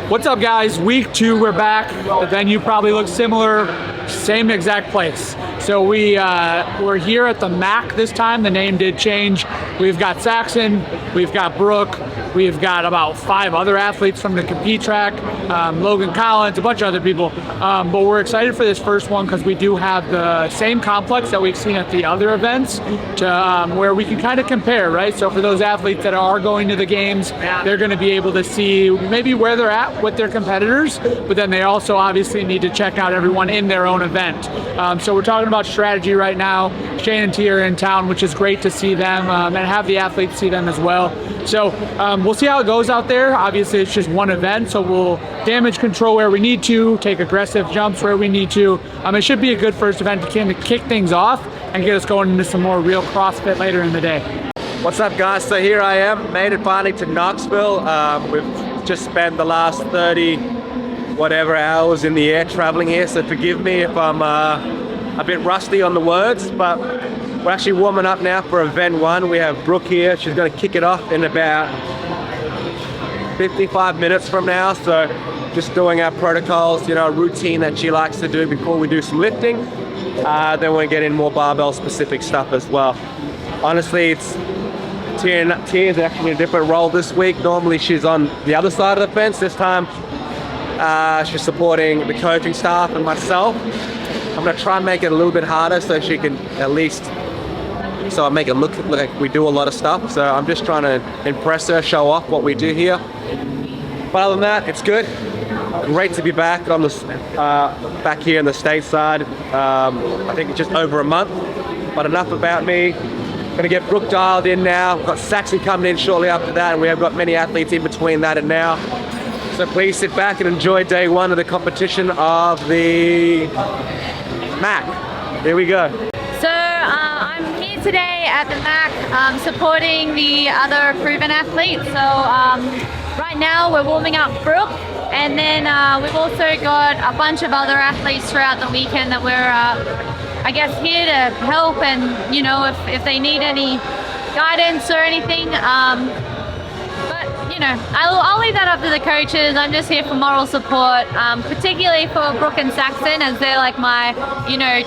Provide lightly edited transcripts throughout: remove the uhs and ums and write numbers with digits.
What's up, guys? Week 2, we're back. The venue probably looks similar, same exact place. So we're here at the Macc this time. The name did change. We've got Saxon, we've got Brooke, we've got about 5 other athletes from the compete track, Logan Collins, a bunch of other people. But we're excited for this first one because we do have the same complex that we've seen at the other events to where we can kind of compare, right? So for those athletes that are going to the games, they're going to be able to see maybe where they're at with their competitors, but then they also obviously need to check out everyone in their own event. So we're talking about strategy right now. Shane and T are in town, which is great to see them and have the athletes see them as well. So we'll see how it goes out there. Obviously, it's just one event, so we'll damage control where we need to, take aggressive jumps where we need to. It should be a good first event to kind of kick things off and get us going into some more real CrossFit later in the day. What's up, guys? So here I am, made it finally to Knoxville. We've just spent the last 30 whatever hours in the air traveling here, so forgive me if I'm a bit rusty on the words, but we're actually warming up now for event 1. We have Brooke here. She's going to kick it off in about 55 minutes from now, so just doing our protocols, routine that she likes to do before we do some lifting. Then we'll get in more barbell specific stuff as well. Honestly, Tia is actually in a different role this week. Normally she's on the other side of the fence. This time she's supporting the coaching staff and myself. I'm going to try and make it a little bit harder so she can at least, so I make it look like we do a lot of stuff. So I'm just trying to impress her, show off what we do here. But other than that, it's good. Great to be back on this, back here in the stateside. I think it's just over a month, but enough about me. Gonna get Brooke dialed in now. We've got Saxon coming in shortly after that, and we have got many athletes in between that and now. So please sit back and enjoy day 1 of the competition of the Macc. Here we go. So I'm here today at the Macc supporting the other Prvn athletes. So right now we're warming up Brooke, and then we've also got a bunch of other athletes throughout the weekend that we're I guess here to help, and if they need any guidance or anything. But I'll leave that up to the coaches. I'm just here for moral support, particularly for Brooke and Saxon, as they're like my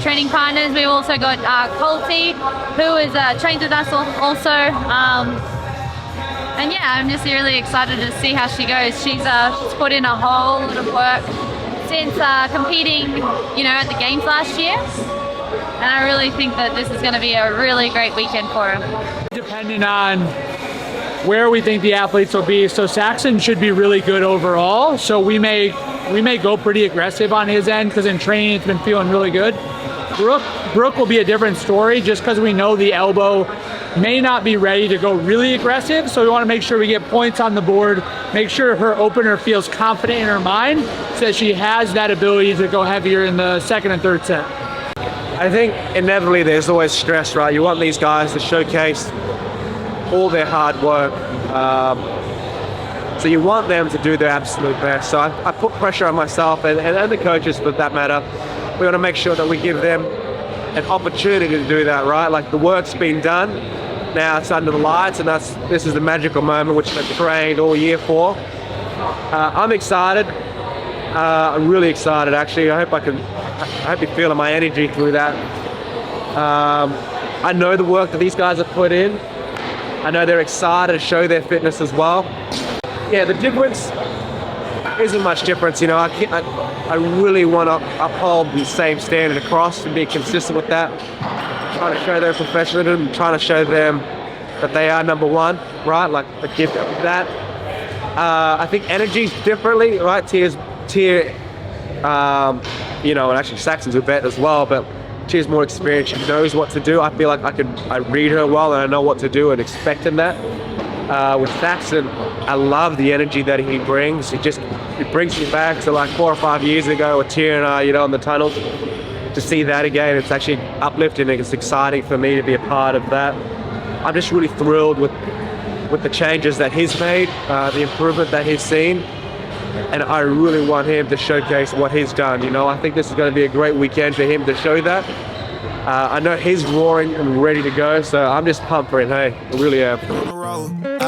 training partners. We've also got Colty, who is trains with us also. And yeah, I'm just really excited to see how she goes. She's put in a whole lot of work since competing, at the games last year. And I really think that this is going to be a really great weekend for her. Depending on where we think the athletes will be, so Saxon should be really good overall. So we may go pretty aggressive on his end because in training it's been feeling really good. Brooke will be a different story just because we know the elbow may not be ready to go really aggressive. So we want to make sure we get points on the board, make sure her opener feels confident in her mind so that she has that ability to go heavier in the second and third set. I think inevitably there's always stress, right? You want these guys to showcase all their hard work. So you want them to do their absolute best. So I put pressure on myself and the coaches for that matter. We want to make sure that we give them an opportunity to do that, right? Like the work's been done. Now it's under the lights, and this is the magical moment which I've trained all year for. I'm excited. I'm really excited, actually. I hope you're feeling my energy through that. I know the work that these guys have put in. I know they're excited to show their fitness as well. Yeah, the difference isn't much difference. I really want to uphold the same standard across and be consistent with that. Trying to show their professionalism, trying to show them that they are number 1, right? Like the gift of that. I think energy's differently, right? Tia, and actually Saxon's a vet as well, but she's more experienced. She knows what to do. I feel like I read her well and I know what to do and expect in that. With Saxon, I love the energy that he brings. It brings me back to like 4 or 5 years ago with Tia and I, in the tunnels. To see that again, it's actually uplifting. It's exciting for me to be a part of that. I'm just really thrilled with the changes that he's made, the improvement that he's seen. And I really want him to showcase what he's done. I think this is going to be a great weekend for him to show that. I know he's roaring and ready to go, so I'm just pumped for it, hey, I really am.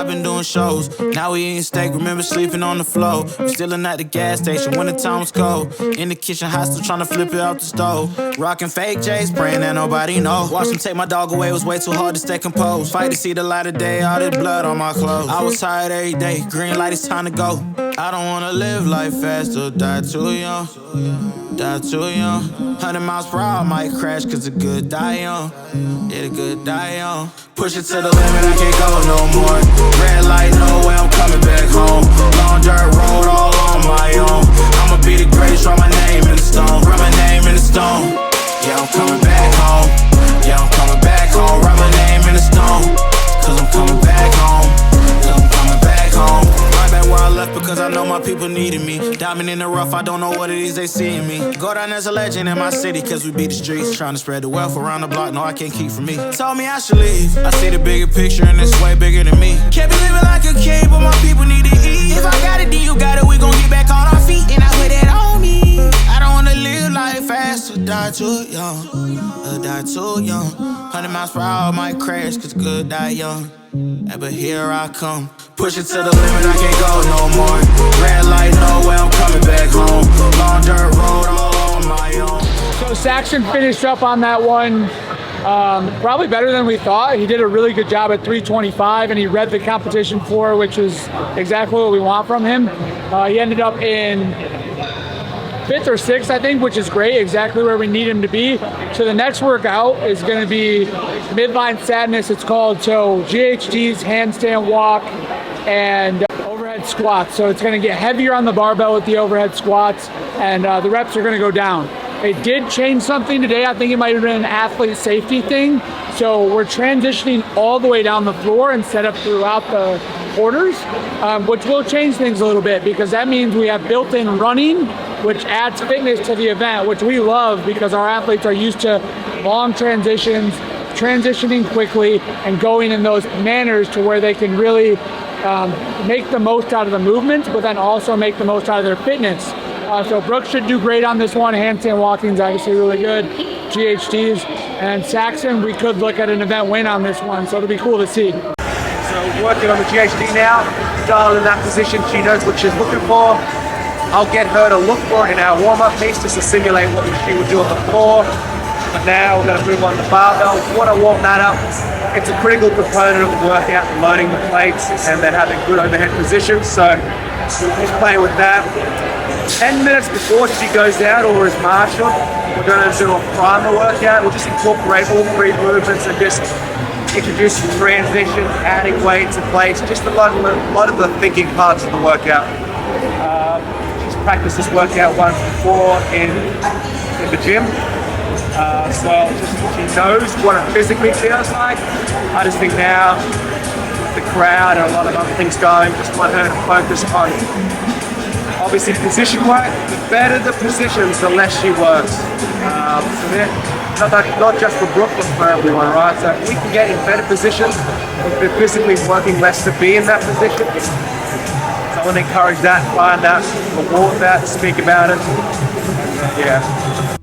I've been doing shows. Now we eating steak, remember sleeping on the floor. We stillin' at the gas station when the time was cold. In the kitchen, hot, still tryna flip it out the stove. Rockin' fake J's, praying that nobody know. Watch them take my dog away, it was way too hard to stay composed. Fight to see the light of day, all this blood on my clothes. I was tired every day, green light, it's time to go. I don't wanna live life fast or die too young. Die too young. 100 miles per hour, I might crash, cause the good die young. Yeah, the good die young. Push it to the limit, I can't go no more. Red light, no way, I'm coming back home. Long dirt road, all on my own. I'ma be the greatest, write my name in the stone. Write my name in the stone. Yeah, I'm coming back home. Yeah, I'm coming back home. Write my name in the stone. Cause I'm coming back home. Cause I'm coming back home. Right back where I left because I know my people needed me. Diamond in the rough, I don't know what it is they see in me. Go down as a legend in my city cause we beat the streets. Trying to spread the wealth around the block, no I can't keep from me. Told me I should leave. I see the bigger picture and it's way bigger than me. Can't be living like a king, but my people need to eat. If I got it, then you got it, we gon' get back on our feet. And I put that on me. I don't wanna live life fast or die too young. Or die too young. 100 miles per hour, I might crash cause good die young. Yeah, but here I come. Push it to the limit, I can't go no more. Red light, no way, I'm coming back home. Long dirt road, all on my own. So Saxon finished up on that one probably better than we thought. He did a really good job at 325 and he read the competition floor, which is exactly what we want from him. He ended up in 5th or 6th, I think, which is great, exactly where we need him to be. So the next workout is going to be midline sadness, it's called. So GHDs, handstand walk, and overhead squats. So it's going to get heavier on the barbell with the overhead squats, and the reps are going to go down. They did change something today. I think it might have been an athlete safety thing. So we're transitioning all the way down the floor instead of throughout the quarters, which will change things a little bit because that means we have built-in running, which adds fitness to the event, which we love because our athletes are used to long transitions, transitioning quickly, and going in those manners to where they can really make the most out of the movement, but then also make the most out of their fitness. So Brooke should do great on this one. Handstand walking is obviously really good. GHDs and Saxon, we could look at an event win on this one, so it'll be cool to see. So working on the GHD now, dial in that position, she knows what she's looking for. I'll get her to look for it in our warm-up piece just to simulate what she would do on the floor. But now we're going to move on to barbell. Want to warm that up. It's a critical component of the workout, loading the plates and then having good overhead positions. So just playing with that. 10 minutes before she goes out or is marshaled, we're going to do a primer workout. We'll just incorporate all 3 movements and just introduce transition, adding weights and plates, just a lot of the thinking parts of the workout. She's practiced this workout once before in the gym. So she knows what it physically feels like. I just think now, with the crowd and a lot of other things going, just want her to focus on obviously position work. The better the positions, the less she works. So not just for Brooke, but for everyone, right? So if we can get in better positions, we're physically working less to be in that position. So I want to encourage that, find that, reward that, speak about it. Yeah.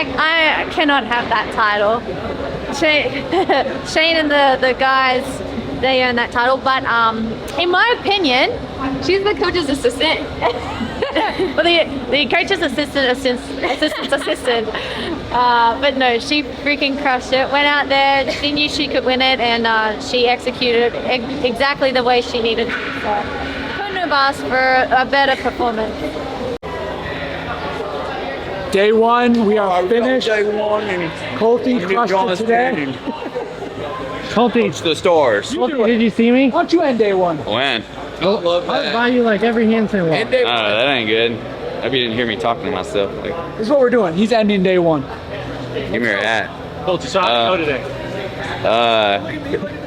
I cannot have that title. Shane and the guys, they earn that title. But in my opinion, she's the coach's assistant. Well, the coach's assistant's assistant. But no, she freaking crushed it. Went out there, she knew she could win it, and she executed it exactly the way she needed to. So couldn't have asked for a better performance. Day one, we are finished. Day one and Colty crushed it today. Colty, the stars. did you see me? Why don't you end day one? When? I love I buy you like every handstand walk. That ain't good. I hope you didn't hear me talking to myself. Like, This is what we're doing. He's ending day one. give me your hat. Colty, so how today?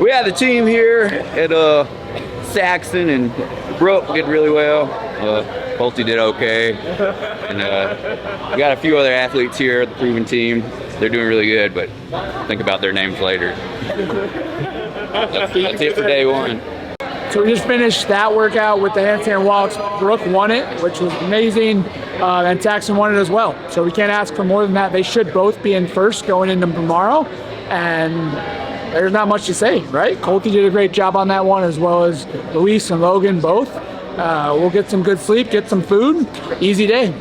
We had the team here at Saxon, and Brooke did really well. Pulte did okay. And we got a few other athletes here at the Prvn team. They're doing really good, but think about their names later. That's it for day one. So we just finished that workout with the handstand walks. Brooke won it, which was amazing, and Saxon won it as well. So we can't ask for more than that. They should both be in first going into tomorrow, and there's not much to say, right? Colty did a great job on that one, as well as Luis and Logan both. We'll get some good sleep, get some food. Easy day.